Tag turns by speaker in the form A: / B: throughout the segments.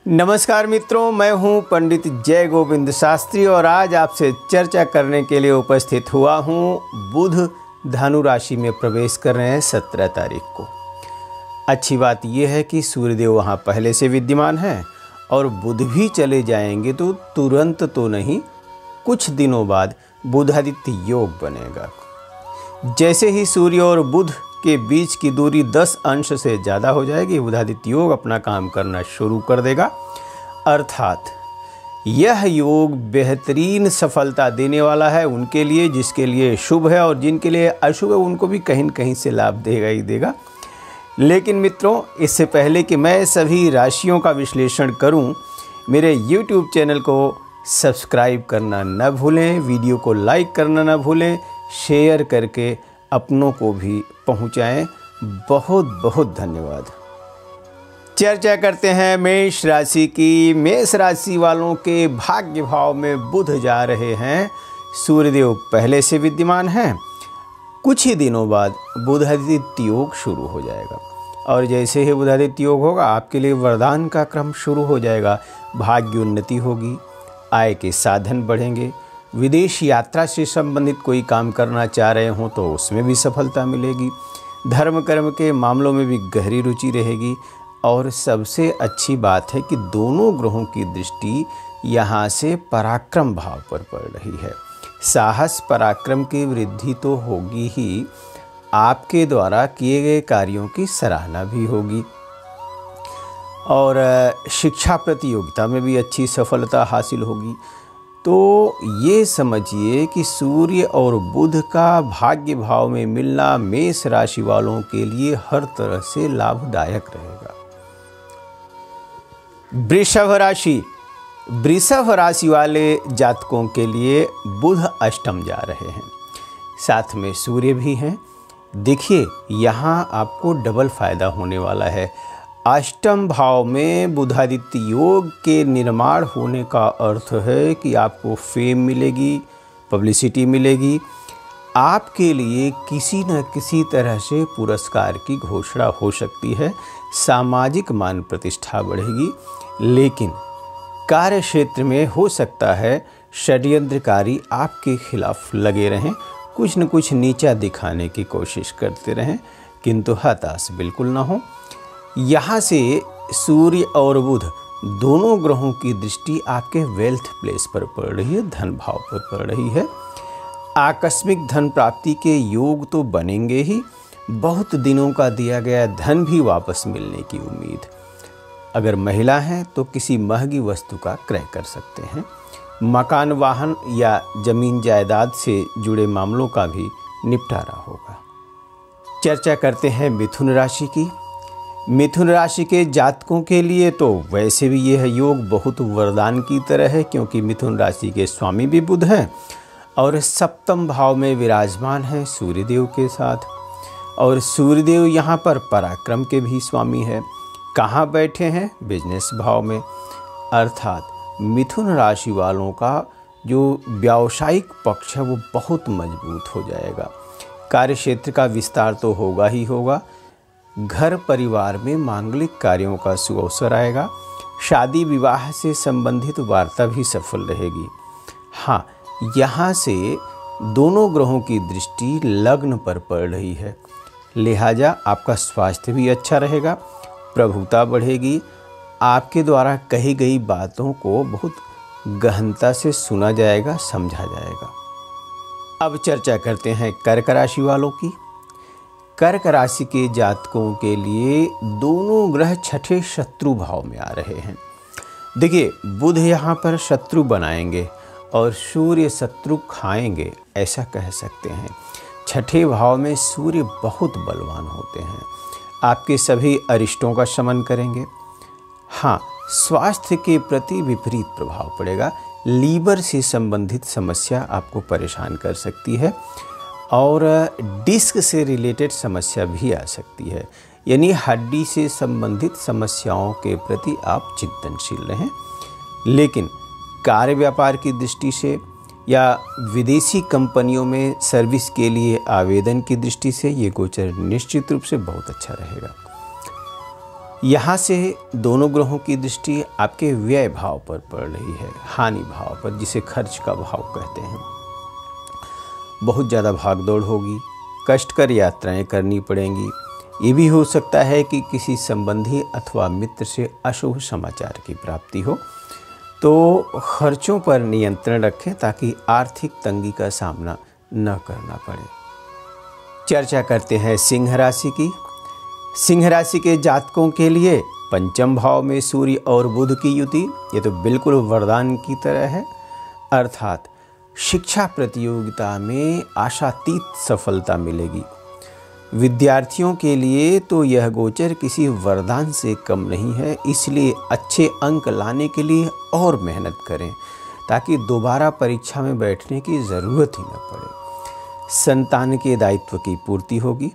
A: नमस्कार मित्रों, मैं हूं पंडित जय गोविंद शास्त्री और आज आपसे चर्चा करने के लिए उपस्थित हुआ हूं। बुध धनु राशि में प्रवेश कर रहे हैं 17 तारीख को। अच्छी बात यह है कि सूर्यदेव वहां पहले से विद्यमान हैं और बुध भी चले जाएंगे तो तुरंत तो नहीं, कुछ दिनों बाद बुधादित्य योग बनेगा। जैसे ही सूर्य और बुध के बीच की दूरी 10 अंश से ज़्यादा हो जाएगी, बुधादित्य योग अपना काम करना शुरू कर देगा। अर्थात यह योग बेहतरीन सफलता देने वाला है उनके लिए जिसके लिए शुभ है, और जिनके लिए अशुभ है उनको भी कहीं न कहीं से लाभ देगा ही देगा। लेकिन मित्रों, इससे पहले कि मैं सभी राशियों का विश्लेषण करूं, मेरे YouTube चैनल को सब्सक्राइब करना न भूलें, वीडियो को लाइक करना न भूलें, शेयर करके अपनों को भी पहुंचाएं। बहुत बहुत धन्यवाद। चर्चा करते हैं मेष राशि की। मेष राशि वालों के भाग्य भाव में बुध जा रहे हैं। सूर्यदेव पहले से विद्यमान हैं। कुछ ही दिनों बाद बुधादित्य योग शुरू हो जाएगा और जैसे ही बुधादित्य योग होगा आपके लिए वरदान का क्रम शुरू हो जाएगा। भाग्य उन्नति होगी, आय के साधन बढ़ेंगे। विदेश यात्रा से संबंधित कोई काम करना चाह रहे हों तो उसमें भी सफलता मिलेगी। धर्म कर्म के मामलों में भी गहरी रुचि रहेगी और सबसे अच्छी बात है कि दोनों ग्रहों की दृष्टि यहाँ से पराक्रम भाव पर पड़ रही है। साहस पराक्रम की वृद्धि तो होगी ही, आपके द्वारा किए गए कार्यों की सराहना भी होगी और शिक्षा प्रतियोगिता में भी अच्छी सफलता हासिल होगी। तो ये समझिए कि सूर्य और बुध का भाग्य भाव में मिलना मेष राशि वालों के लिए हर तरह से लाभदायक रहेगा। वृषभ राशि। वृषभ राशि वाले जातकों के लिए बुध अष्टम जा रहे हैं, साथ में सूर्य भी हैं। देखिए, यहाँ आपको डबल फायदा होने वाला है। अष्टम भाव में बुधादित्य योग के निर्माण होने का अर्थ है कि आपको फेम मिलेगी, पब्लिसिटी मिलेगी। आपके लिए किसी न किसी तरह से पुरस्कार की घोषणा हो सकती है, सामाजिक मान प्रतिष्ठा बढ़ेगी। लेकिन कार्य क्षेत्र में हो सकता है षड्यंत्रकारी आपके खिलाफ लगे रहें, कुछ न कुछ नीचा दिखाने की कोशिश करते रहें, किंतु हताश बिल्कुल ना हो। यहाँ से सूर्य और बुध दोनों ग्रहों की दृष्टि आपके वेल्थ प्लेस पर पड़ रही है, धन भाव पर पड़ रही है। आकस्मिक धन प्राप्ति के योग तो बनेंगे ही, बहुत दिनों का दिया गया धन भी वापस मिलने की उम्मीद। अगर महिला हैं तो किसी महंगी वस्तु का क्रय कर सकते हैं। मकान, वाहन या जमीन जायदाद से जुड़े मामलों का भी निपटारा होगा। चर्चा करते हैं मिथुन राशि की। मिथुन राशि के जातकों के लिए तो वैसे भी यह योग बहुत वरदान की तरह है, क्योंकि मिथुन राशि के स्वामी भी बुध हैं और सप्तम भाव में विराजमान हैं सूर्यदेव के साथ। और सूर्यदेव यहाँ पर पराक्रम के भी स्वामी है। कहाँ बैठे हैं? बिजनेस भाव में। अर्थात मिथुन राशि वालों का जो व्यावसायिक पक्ष है वो बहुत मजबूत हो जाएगा। कार्य क्षेत्र का विस्तार तो होगा ही होगा। घर परिवार में मांगलिक कार्यों का सुअवसर आएगा। शादी विवाह से संबंधित वार्ता भी सफल रहेगी। हाँ, यहाँ से दोनों ग्रहों की दृष्टि लग्न पर पड़ रही है, लिहाजा आपका स्वास्थ्य भी अच्छा रहेगा, प्रभुता बढ़ेगी। आपके द्वारा कही गई बातों को बहुत गहनता से सुना जाएगा, समझा जाएगा। अब चर्चा करते हैं कर्क राशि वालों की। कर्क राशि के जातकों के लिए दोनों ग्रह छठे शत्रु भाव में आ रहे हैं। देखिए, बुध यहाँ पर शत्रु बनाएंगे और सूर्य शत्रु खाएंगे, ऐसा कह सकते हैं। छठे भाव में सूर्य बहुत बलवान होते हैं, आपके सभी अरिष्टों का शमन करेंगे। हाँ, स्वास्थ्य के प्रति विपरीत प्रभाव पड़ेगा। लीवर से संबंधित समस्या आपको परेशान कर सकती है और डिस्क से रिलेटेड समस्या भी आ सकती है, यानी हड्डी से संबंधित समस्याओं के प्रति आप चिंतनशील रहें। लेकिन कार्य व्यापार की दृष्टि से या विदेशी कंपनियों में सर्विस के लिए आवेदन की दृष्टि से ये गोचर निश्चित रूप से बहुत अच्छा रहेगा। यहाँ से दोनों ग्रहों की दृष्टि आपके व्यय भाव पर पड़ रही है, हानि भाव पर, जिसे खर्च का भाव कहते हैं। बहुत ज़्यादा भागदौड़ होगी, कष्टकर यात्राएं करनी पड़ेंगी। ये भी हो सकता है कि किसी संबंधी अथवा मित्र से अशुभ समाचार की प्राप्ति हो। तो खर्चों पर नियंत्रण रखें ताकि आर्थिक तंगी का सामना न करना पड़े। चर्चा करते हैं सिंह राशि की। सिंह राशि के जातकों के लिए पंचम भाव में सूर्य और बुध की युति, ये तो बिल्कुल वरदान की तरह है। अर्थात शिक्षा प्रतियोगिता में आशातीत सफलता मिलेगी। विद्यार्थियों के लिए तो यह गोचर किसी वरदान से कम नहीं है, इसलिए अच्छे अंक लाने के लिए और मेहनत करें ताकि दोबारा परीक्षा में बैठने की ज़रूरत ही न पड़े। संतान के दायित्व की पूर्ति होगी।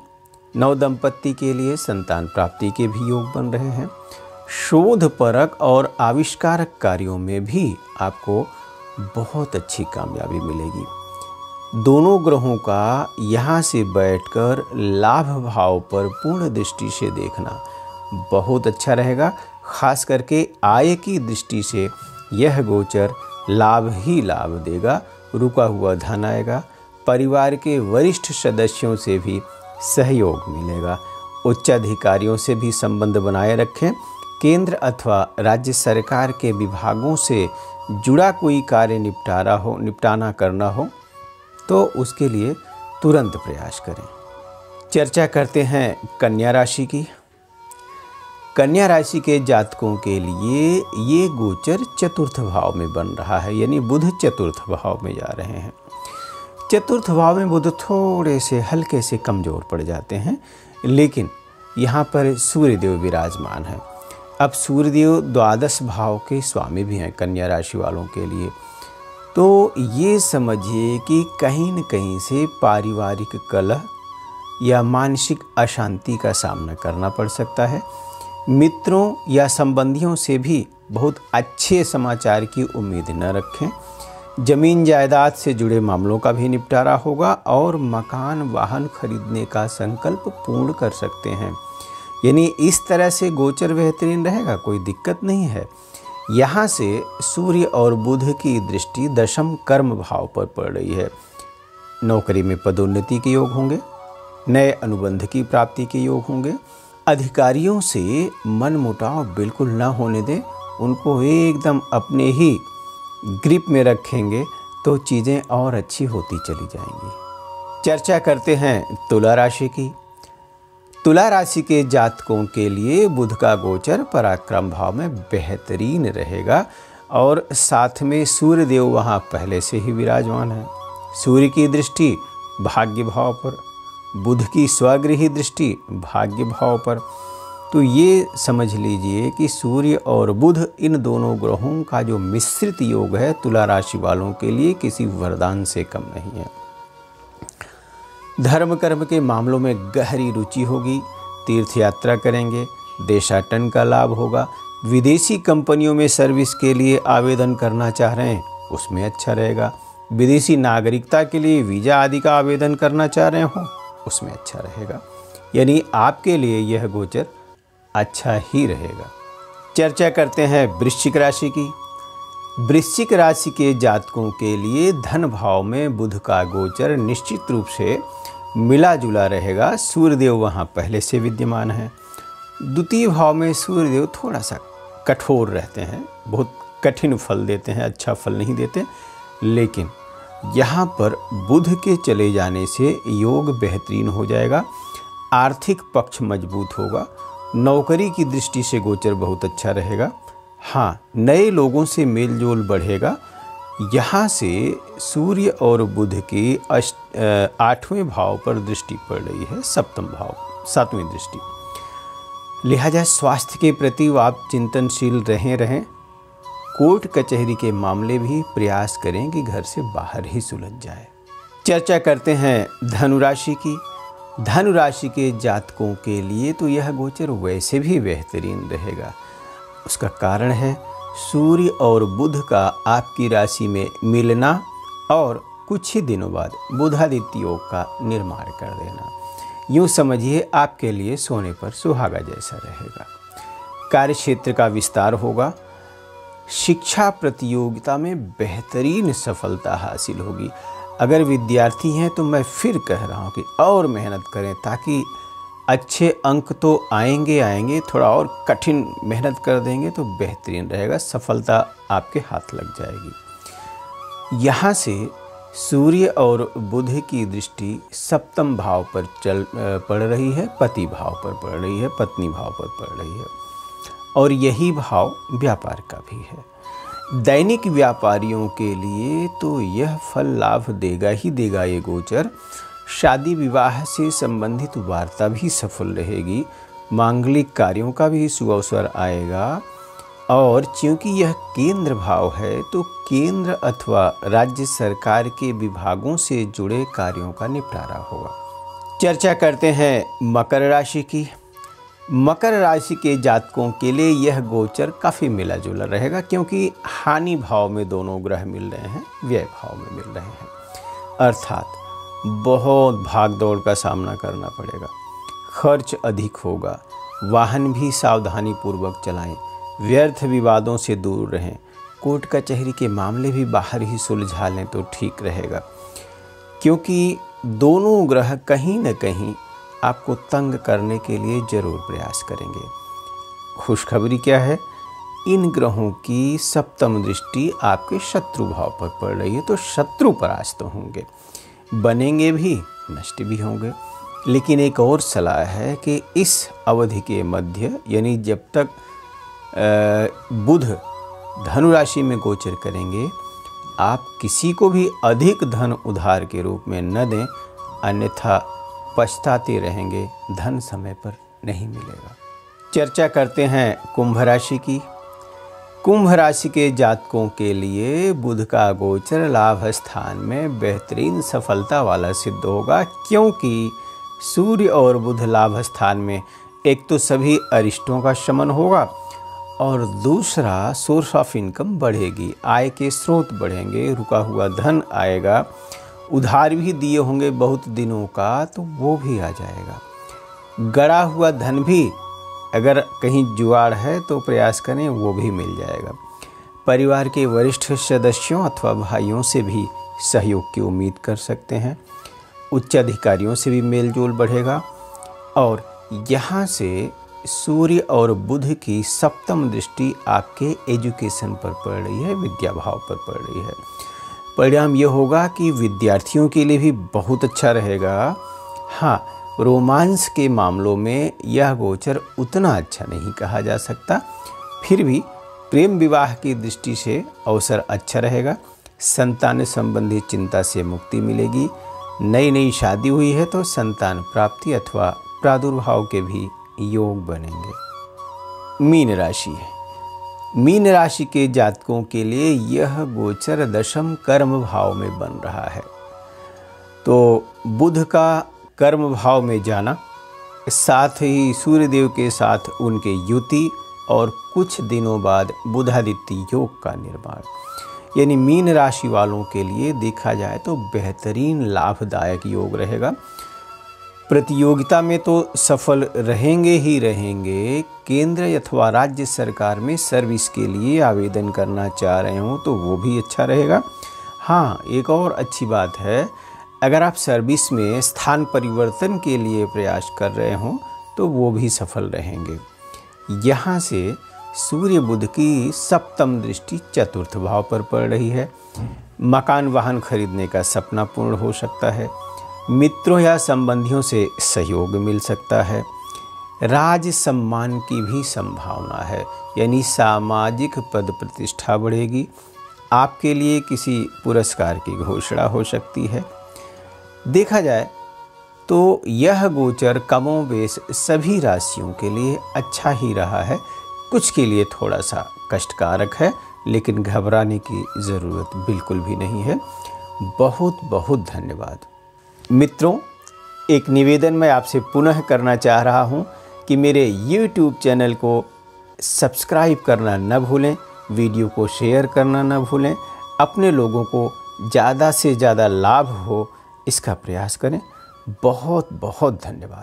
A: नव दंपत्ति के लिए संतान प्राप्ति के भी योग बन रहे हैं। शोधपरक और आविष्कारक कार्यों में भी आपको बहुत अच्छी कामयाबी मिलेगी। दोनों ग्रहों का यहाँ से बैठकर लाभ भाव पर पूर्ण दृष्टि से देखना बहुत अच्छा रहेगा। खास करके आय की दृष्टि से यह गोचर लाभ ही लाभ देगा। रुका हुआ धन आएगा। परिवार के वरिष्ठ सदस्यों से भी सहयोग मिलेगा। उच्च अधिकारियों से भी संबंध बनाए रखें। केंद्र अथवा राज्य सरकार के विभागों से जुड़ा कोई कार्य निपटाना करना हो तो उसके लिए तुरंत प्रयास करें। चर्चा करते हैं कन्या राशि की। कन्या राशि के जातकों के लिए ये गोचर चतुर्थ भाव में बन रहा है, यानी बुध चतुर्थ भाव में जा रहे हैं। चतुर्थ भाव में बुध थोड़े से हल्के से कमज़ोर पड़ जाते हैं, लेकिन यहाँ पर सूर्यदेव विराजमान है। अब सूर्यदेव द्वादश भाव के स्वामी भी हैं कन्या राशि वालों के लिए। तो ये समझिए कि कहीं न कहीं से पारिवारिक कलह या मानसिक अशांति का सामना करना पड़ सकता है। मित्रों या संबंधियों से भी बहुत अच्छे समाचार की उम्मीद न रखें। जमीन जायदाद से जुड़े मामलों का भी निपटारा होगा और मकान वाहन खरीदने का संकल्प पूर्ण कर सकते हैं। यानी इस तरह से गोचर बेहतरीन रहेगा, कोई दिक्कत नहीं है। यहाँ से सूर्य और बुध की दृष्टि दशम कर्म भाव पर पड़ रही है। नौकरी में पदोन्नति के योग होंगे। नए अनुबंध की प्राप्ति के योग होंगे। अधिकारियों से मनमुटाव बिल्कुल ना होने दें, उनको एकदम अपने ही ग्रिप में रखेंगे तो चीज़ें और अच्छी होती चली जाएंगी। चर्चा करते हैं तुला राशि की। तुला राशि के जातकों के लिए बुध का गोचर पराक्रम भाव में बेहतरीन रहेगा और साथ में सूर्य देव वहाँ पहले से ही विराजमान है। सूर्य की दृष्टि भाग्य भाव पर, बुध की स्वगृही दृष्टि भाग्य भाव पर। तो ये समझ लीजिए कि सूर्य और बुध इन दोनों ग्रहों का जो मिश्रित योग है तुला राशि वालों के लिए किसी वरदान से कम नहीं है। धर्म कर्म के मामलों में गहरी रुचि होगी। तीर्थ यात्रा करेंगे। देशाटन का लाभ होगा। विदेशी कंपनियों में सर्विस के लिए आवेदन करना चाह रहे हैं, उसमें अच्छा रहेगा। विदेशी नागरिकता के लिए वीज़ा आदि का आवेदन करना चाह रहे हो, उसमें अच्छा रहेगा। यानी आपके लिए यह गोचर अच्छा ही रहेगा। चर्चा करते हैं वृश्चिक राशि की। वृश्चिक राशि के जातकों के लिए धन भाव में बुध का गोचर निश्चित रूप से मिला जुला रहेगा। सूर्यदेव वहाँ पहले से विद्यमान है। द्वितीय भाव में सूर्यदेव थोड़ा सा कठोर रहते हैं, बहुत कठिन फल देते हैं, अच्छा फल नहीं देते। लेकिन यहाँ पर बुध के चले जाने से योग बेहतरीन हो जाएगा। आर्थिक पक्ष मजबूत होगा। नौकरी की दृष्टि से गोचर बहुत अच्छा रहेगा। हाँ, नए लोगों से मेल जोल बढ़ेगा। यहाँ से सूर्य और बुध की 8वें भाव पर दृष्टि पड़ रही है, सप्तम भाव 7वीं दृष्टि। लिहाजा स्वास्थ्य के प्रति आप चिंतनशील रहें। कोर्ट कचहरी के मामले भी प्रयास करें कि घर से बाहर ही सुलझ जाए। चर्चा करते हैं धनु राशि की। धनु राशि के जातकों के लिए तो यह गोचर वैसे भी बेहतरीन रहेगा। उसका कारण है सूर्य और बुध का आपकी राशि में मिलना और कुछ ही दिनों बाद बुधादित्य योग का निर्माण कर देना। यूँ समझिए आपके लिए सोने पर सुहागा जैसा रहेगा। कार्यक्षेत्र का विस्तार होगा, शिक्षा प्रतियोगिता में बेहतरीन सफलता हासिल होगी। अगर विद्यार्थी हैं तो मैं फिर कह रहा हूँ कि और मेहनत करें, ताकि अच्छे अंक तो आएंगे, थोड़ा और कठिन मेहनत कर देंगे तो बेहतरीन रहेगा, सफलता आपके हाथ लग जाएगी। यहाँ से सूर्य और बुध की दृष्टि सप्तम भाव पर पड़ रही है, पति भाव पर पड़ रही है, पत्नी भाव पर पड़ रही है, और यही भाव व्यापार का भी है। दैनिक व्यापारियों के लिए तो यह फल लाभ देगा ही देगा ये गोचर। शादी विवाह से संबंधित वार्ता भी सफल रहेगी, मांगलिक कार्यों का भी शुभ अवसर आएगा, और क्योंकि यह केंद्र भाव है तो केंद्र अथवा राज्य सरकार के विभागों से जुड़े कार्यों का निपटारा होगा। चर्चा करते हैं मकर राशि की। मकर राशि के जातकों के लिए यह गोचर काफ़ी मिला जुला रहेगा, क्योंकि हानि भाव में दोनों ग्रह मिल रहे हैं, व्यय भाव में मिल रहे हैं, अर्थात बहुत भाग दौड़ का सामना करना पड़ेगा, खर्च अधिक होगा, वाहन भी सावधानी पूर्वक चलाएं, व्यर्थ विवादों से दूर रहें, कोर्ट कचहरी के मामले भी बाहर ही सुलझा लें तो ठीक रहेगा, क्योंकि दोनों ग्रह कहीं न कहीं आपको तंग करने के लिए जरूर प्रयास करेंगे। खुशखबरी क्या है, इन ग्रहों की सप्तम दृष्टि आपके शत्रु भाव पर पड़ रही है, तो शत्रु परास्त होंगे, बनेंगे भी, नष्ट भी होंगे। लेकिन एक और सलाह है कि इस अवधि के मध्य, यानी जब तक बुध धनु राशि में गोचर करेंगे, आप किसी को भी अधिक धन उधार के रूप में न दें, अन्यथा पछताते रहेंगे, धन समय पर नहीं मिलेगा। चर्चा करते हैं कुंभ राशि की। कुंभ राशि के जातकों के लिए बुध का गोचर लाभ स्थान में बेहतरीन सफलता वाला सिद्ध होगा, क्योंकि सूर्य और बुध लाभ स्थान में एक तो सभी अरिष्टों का शमन होगा, और दूसरा सोर्स ऑफ इनकम बढ़ेगी, आय के स्रोत बढ़ेंगे, रुका हुआ धन आएगा, उधार भी दिए होंगे बहुत दिनों का तो वो भी आ जाएगा, गड़ा हुआ धन भी अगर कहीं जुगाड़ है तो प्रयास करें, वो भी मिल जाएगा। परिवार के वरिष्ठ सदस्यों अथवा भाइयों से भी सहयोग की उम्मीद कर सकते हैं, उच्च अधिकारियों से भी मेलजोल बढ़ेगा, और यहाँ से सूर्य और बुध की सप्तम दृष्टि आपके एजुकेशन पर पड़ रही है, विद्या भाव पर पड़ रही है। परिणाम ये होगा कि विद्यार्थियों के लिए भी बहुत अच्छा रहेगा। हाँ, रोमांस के मामलों में यह गोचर उतना अच्छा नहीं कहा जा सकता, फिर भी प्रेम विवाह की दृष्टि से अवसर अच्छा रहेगा, संतान संबंधी चिंता से मुक्ति मिलेगी, नई शादी हुई है तो संतान प्राप्ति अथवा प्रादुर्भाव के भी योग बनेंगे। मीन राशि है। मीन राशि के जातकों के लिए यह गोचर दशम कर्म भाव में बन रहा है, तो बुध का कर्म भाव में जाना, साथ ही सूर्यदेव के साथ उनके युति, और कुछ दिनों बाद बुधादित्य योग का निर्माण, यानी मीन राशि वालों के लिए देखा जाए तो बेहतरीन लाभदायक योग रहेगा। प्रतियोगिता में तो सफल रहेंगे ही रहेंगे, केंद्र अथवा राज्य सरकार में सर्विस के लिए आवेदन करना चाह रहे हो तो वो भी अच्छा रहेगा। हाँ, एक और अच्छी बात है, अगर आप सर्विस में स्थान परिवर्तन के लिए प्रयास कर रहे हो तो वो भी सफल रहेंगे। यहाँ से सूर्य बुध की सप्तम दृष्टि चतुर्थ भाव पर पड़ रही है, मकान वाहन खरीदने का सपना पूर्ण हो सकता है, मित्रों या संबंधियों से सहयोग मिल सकता है, राज सम्मान की भी संभावना है, यानी सामाजिक पद प्रतिष्ठा बढ़ेगी, आपके लिए किसी पुरस्कार की घोषणा हो सकती है। देखा जाए तो यह गोचर कमोबेश सभी राशियों के लिए अच्छा ही रहा है, कुछ के लिए थोड़ा सा कष्टकारक है, लेकिन घबराने की ज़रूरत बिल्कुल भी नहीं है। बहुत बहुत धन्यवाद। मित्रों, एक निवेदन मैं आपसे पुनः करना चाह रहा हूं कि मेरे YouTube चैनल को सब्सक्राइब करना न भूलें, वीडियो को शेयर करना न भूलें, अपने लोगों को ज़्यादा से ज़्यादा लाभ हो इसका प्रयास करें। बहुत बहुत धन्यवाद।